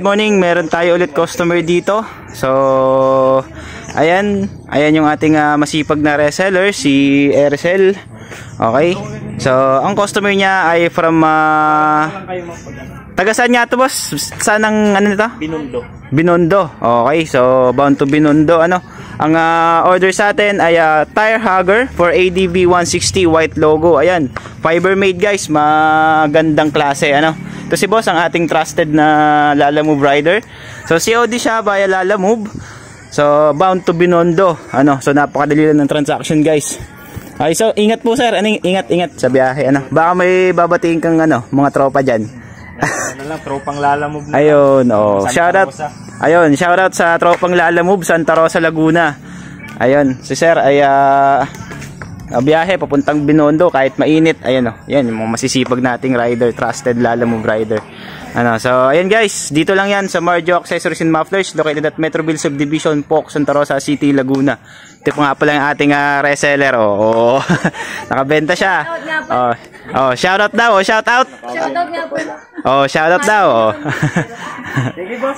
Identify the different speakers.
Speaker 1: good morning. Meron tayo ulit customer dito. So, ayan yung ating masipag na reseller, si Ercel. Okay. So, ang customer niya ay from taga saan nga to, boss? Saan ang ano nito? Binondo. Okay. So, bound to Binondo. Ang order sa atin ay tire hugger for ADV 160 white logo. Ayan. Fiber made, guys. Magandang klase. Ito si boss, ang ating trusted na Lalamove rider. So, COD siya via Lalamove. So, bound to Binondo. So, napakadali lang ng transaction, guys. Okay, so, ingat po, sir. Ingat sa biyahe. Baka may babatiin kang mga tropa dyan.
Speaker 2: Tropang Lalamove na.
Speaker 1: Ayun, shoutout. Ayun, shoutout sa tropang Lalamove, Santa Rosa, Laguna. Ayun, si sir ay biyahe papuntang Binondo kahit mainit. Ayan yan yung mga masisipag nating rider, trusted Lalamove rider. So ayan guys, dito lang yan sa Marjo Accessories and Mufflers, located at Metroville Subdivision, POC, Santa Rosa City, Laguna. Ito nga pala yung ating reseller. Nakabenta siya. Shoutout daw, shoutout.
Speaker 3: Shoutout nga po.
Speaker 1: Shoutout daw.
Speaker 2: Sige, boss.